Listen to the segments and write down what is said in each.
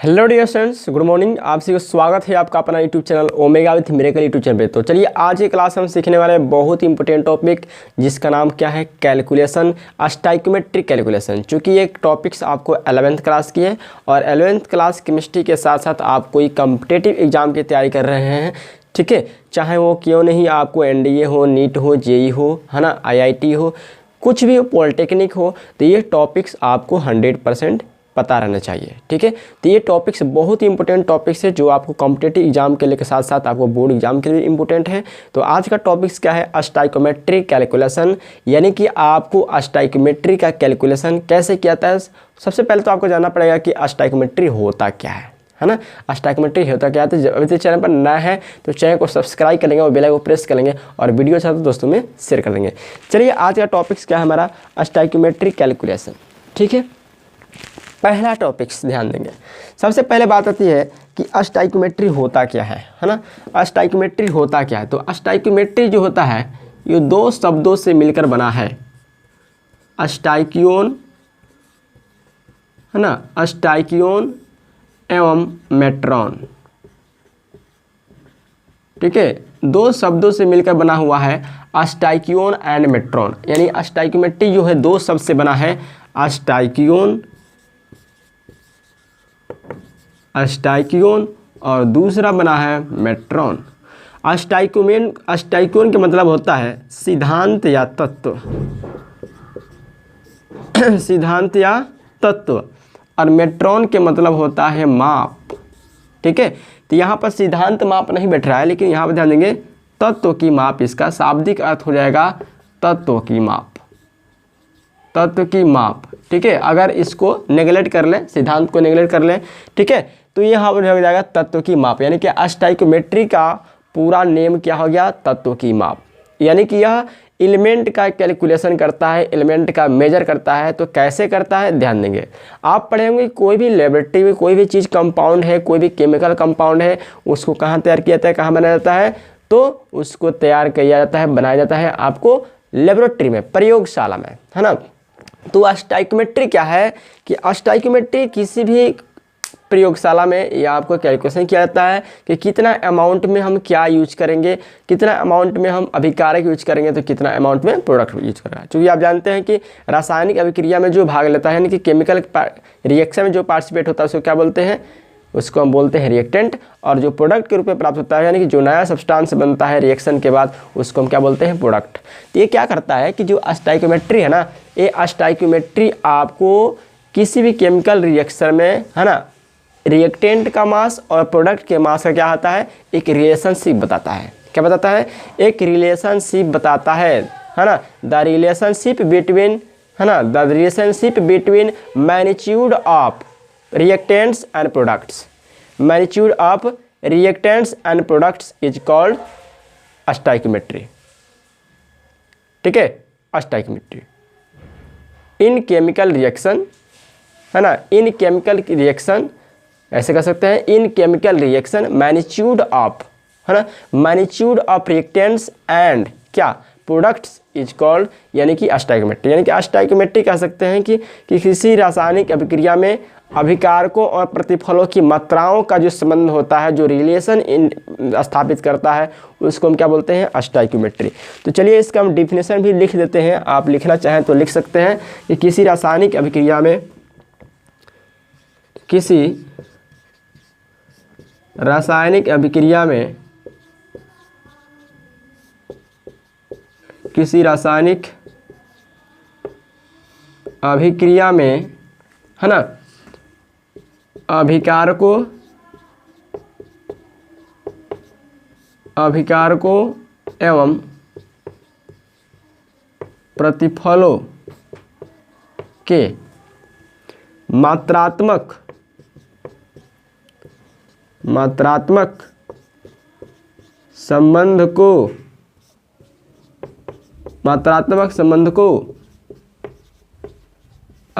Hello dear students, good morning. आप सभी को स्वागत है आपका अपना YouTube channel Omega with Miracle YouTube channel पे। तो चलिए आज की क्लास हम सीखने वाले हैं बहुत ही इंपॉर्टेंट टॉपिक जिसका नाम क्या है, कैलकुलेशन, स्टाइकोमेट्रिक कैलकुलेशन। चूँकि ये टॉपिक्स आपको 11th क्लास की है और 11th क्लास केमिस्ट्री के साथ साथ आप कोई कम्पिटेटिव एग्जाम की तैयारी कर रहे हैं, ठीक है, चाहे वो क्यों नहीं आपको NDA हो, नीट हो, JEE हो, है ना, IIT हो, कुछ भी हो, पॉलिटेक्निक हो, तो ये टॉपिक्स आपको 100% पता रहना चाहिए। ठीक है, तो ये टॉपिक्स बहुत ही इंपॉर्टेंट टॉपिक्स है जो आपको कॉम्पिटिटिव एग्जाम के लिए के साथ साथ आपको बोर्ड एग्जाम के लिए इंपॉर्टेंट है। तो आज का टॉपिक्स क्या है, स्टाइकोमेट्रिक कैलकुलेशन, यानी कि आपको स्टाइकोमेट्री का कैलकुलेशन कैसे किया जाता है। सबसे पहले तो आपको जानना पड़ेगा कि स्टाइकोमेट्री होता क्या है ना। स्टाइकोमेट्री होता क्या है। तो अभी तक चैनल पर नया है तो चैनल को सब्सक्राइब कर लेंगे और बेल आइकन को प्रेस कर लेंगे और वीडियो अच्छा तो दोस्तों में शेयर कर देंगे। चलिए आज का टॉपिक्स क्या है हमारा, स्टाइकोमेट्रिक कैलकुलेशन। ठीक है, पहला टॉपिक्स ध्यान देंगे। सबसे पहले बात आती है कि स्टाइकोमेट्री होता क्या है ना। स्टाइकोमेट्री होता क्या है, तो स्टाइकोमेट्री जो होता है ये दो शब्दों से मिलकर बना है, स्टाइकियोन, है ना, स्टाइकियोन एवं मेट्रॉन। ठीक है, दो शब्दों से मिलकर बना हुआ है स्टाइकियोन एंड मेट्रॉन, यानी स्टाइकोमेट्री जो है दो शब्द से बना है, स्टाइकियोन और दूसरा बना है मेट्रॉन। स्टाइकोन का मतलब होता है सिद्धांत या तत्व, सिद्धांत या तत्व, और मेट्रॉन के मतलब होता है माप। ठीक है, तो यहाँ पर सिद्धांत माप नहीं बैठ रहा है, लेकिन यहाँ पर ध्यान देंगे तत्व की माप, इसका शाब्दिक अर्थ हो जाएगा तत्व की माप, तत्व की माप। ठीक है, अगर इसको नेगलेक्ट कर लें, सिद्धांत को नेगलेक्ट कर लें, ठीक है, तो यहाँ पर हो जाएगा तत्व की माप, यानी कि स्टाइकोमेट्री का पूरा नेम क्या हो गया, तत्व की माप। यानी कि यह एलिमेंट का कैलकुलेशन करता है, एलिमेंट का मेजर करता है। तो कैसे करता है ध्यान देंगे। आप पढ़ेंगे कोई भी लेबोरेटरी में कोई भी चीज़ कंपाउंड है, कोई भी केमिकल कंपाउंड है, उसको कहाँ तैयार किया जाता है, कहाँ बनाया जाता है, तो उसको तैयार किया जाता है, बनाया जाता है आपको लेबोरेटरी में, प्रयोगशाला में, है ना। तो स्टाइकोमेट्री क्या है कि स्टाइकोमेट्री किसी भी प्रयोगशाला में या आपको कैलकुलेशन किया जाता है कि कितना अमाउंट में हम क्या यूज करेंगे, कितना अमाउंट में हम अभिकारक यूज करेंगे, तो कितना अमाउंट में प्रोडक्ट यूज करेगा। क्योंकि आप जानते हैं कि रासायनिक अभिक्रिया में जो भाग लेता है, यानी कि केमिकल रिएक्शन में जो पार्टिसिपेट होता है उसको क्या बोलते हैं, उसको हम बोलते हैं रिएक्टेंट। और जो प्रोडक्ट के रूप में प्राप्त होता है, यानी कि जो नया सब्सटेंस बनता है रिएक्शन के बाद, उसको हम क्या बोलते हैं, प्रोडक्ट। तो ये क्या करता है कि जो स्टाइकोमेट्री है ना, ये स्टाइकोमेट्री आपको किसी भी केमिकल रिएक्शन में, है ना, रिएक्टेंट का मास और प्रोडक्ट के मास का क्या होता है, एक रिलेशनशिप बताता है। क्या बताता है, एक रिलेशनशिप बताता है ना। द रिलेशनशिप बिटवीन, है ना, the relationship between magnitude of reactants and products, magnitude of reactants and products is called stoichiometry. ठीक है, स्टाइकोमेट्री इन केमिकल रिएक्शन, है ना, इन केमिकल रिएक्शन, ऐसे कर सकते हैं, इन केमिकल रिएक्शन मैग्नीट्यूड ऑफ, है ना, मैग्नीट्यूड ऑफ रिएक्टेंट्स एंड क्या प्रोडक्ट्स इज कॉल्ड, यानी कि स्टाइकोमेट्री। यानी कि स्टाइकोमेट्री कह सकते हैं कि किसी रासायनिक अभिक्रिया में अभिकारकों और प्रतिफलों की मात्राओं का जो संबंध होता है, जो रिलेशन स्थापित करता है, उसको हम क्या बोलते हैं, स्टाइकोमेट्री। तो चलिए इसका हम डिफिनेशन भी लिख देते हैं, आप लिखना चाहें तो लिख सकते हैं कि किसी रासायनिक अभिक्रिया में, किसी रासायनिक अभिक्रिया में, किसी रासायनिक अभिक्रिया में, है ना, अभिकारकों एवं प्रतिफलों के मात्रात्मक संबंध को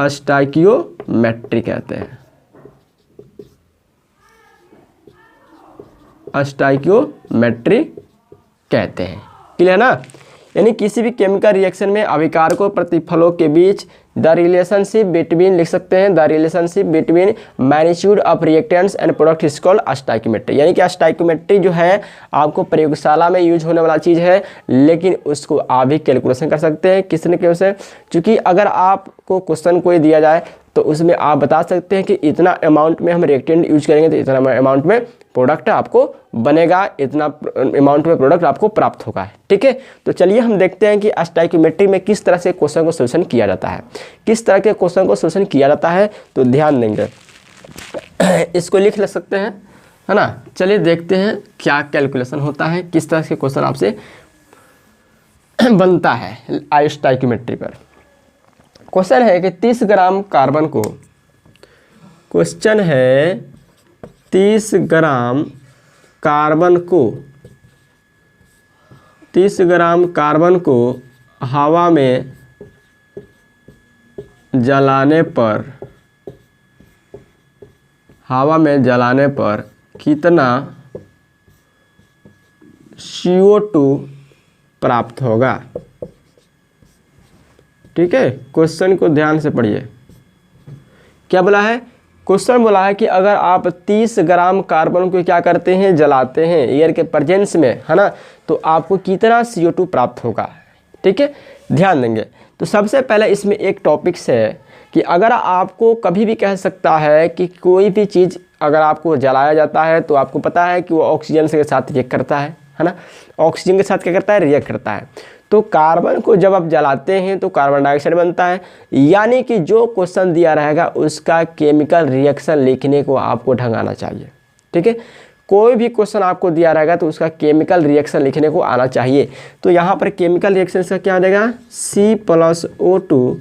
स्टाइकियोमेट्री कहते हैं, स्टाइकियोमेट्री कहते हैं। क्लियर ना। यानी किसी भी केमिकल रिएक्शन में अभिकारकों प्रतिफलों के बीच द रिलेशनशिप बिटवीन, लिख सकते हैं the relationship between magnitude of reactants and product is called stoichiometry. यानी कि स्टोइकियोमेट्री जो है आपको प्रयोगशाला में यूज होने वाला चीज़ है, लेकिन उसको आप भी कैलकुलेशन कर सकते हैं किसने क्यों से, क्योंकि अगर आपको क्वेश्चन कोई दिया जाए तो उसमें आप बता सकते हैं कि इतना अमाउंट में हम रिएक्टेंट यूज करेंगे तो इतना अमाउंट में प्रोडक्ट आपको बनेगा, इतना अमाउंट में प्रोडक्ट आपको प्राप्त होगा। ठीक है, तो चलिए हम देखते हैं कि स्टोइकियोमेट्री में किस तरह से क्वेश्चन को सोल्यूशन किया जाता है, किस तरह के क्वेश्चन को सोल्यूशन किया जाता है। तो ध्यान देंगे, इसको लिख ले सकते हैं, है ना। चलिए देखते हैं क्या कैलकुलेशन होता है, किस तरह के क्वेश्चन आपसे बनता है स्टोइकियोमेट्री पर। क्वेश्चन है कि 30 ग्राम कार्बन को, क्वेश्चन है 30 ग्राम कार्बन को, 30 ग्राम कार्बन को हवा में जलाने पर, हवा में जलाने पर कितना CO2 प्राप्त होगा। ठीक है, क्वेश्चन को ध्यान से पढ़िए। क्या बोला है, क्वेश्चन बोला है कि अगर आप 30 ग्राम कार्बन को क्या करते हैं, जलाते हैं एयर के प्रेजेंस में, है ना, तो आपको कितना CO2 प्राप्त होगा। ठीक है, ध्यान देंगे। तो सबसे पहले इसमें एक टॉपिक्स है कि अगर आपको कभी भी कह सकता है कि कोई भी चीज़ अगर आपको जलाया जाता है तो आपको पता है कि वो ऑक्सीजन के साथ रिएक्ट करता है ना, ऑक्सीजन के साथ क्या करता है, रिएक्ट करता है। तो कार्बन को जब आप जलाते हैं तो कार्बन डाइऑक्साइड बनता है। यानी कि जो क्वेश्चन दिया रहेगा उसका केमिकल रिएक्शन लिखने को आपको ढंगाना चाहिए। ठीक है, कोई भी क्वेश्चन आपको दिया रहेगा तो उसका केमिकल रिएक्शन लिखने को आना चाहिए। तो यहाँ पर केमिकल रिएक्शन का क्या आ जाएगा, C+O2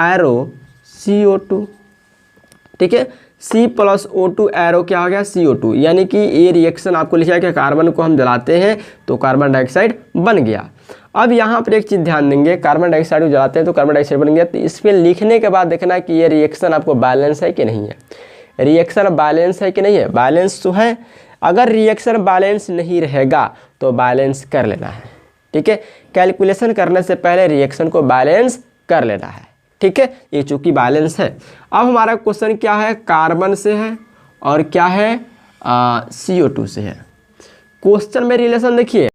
एरो CO2। ठीक है, C+O2 एरो क्या हो गया, CO2। यानी कि ये रिएक्शन आपको लिखा है कि कार्बन को हम जलाते हैं तो कार्बन डाइऑक्साइड बन गया। अब यहाँ पर एक चीज़ ध्यान देंगे, कार्बन डाइऑक्साइड को जलाते हैं तो कार्बन डाइऑक्साइड बन गया। तो इसमें लिखने के बाद देखना कि ये रिएक्शन आपको बैलेंस है कि नहीं है, रिएक्शन बैलेंस है कि नहीं है। बैलेंस तो है, अगर रिएक्शन बैलेंस नहीं रहेगा तो बैलेंस कर लेना है। ठीक है, कैलकुलेशन करने से पहले रिएक्शन को बैलेंस कर लेना है। ठीक है, ये चूंकि बैलेंस है। अब हमारा क्वेश्चन क्या है, कार्बन से है और क्या है CO2 से है। क्वेश्चन में रिलेशन देखिए,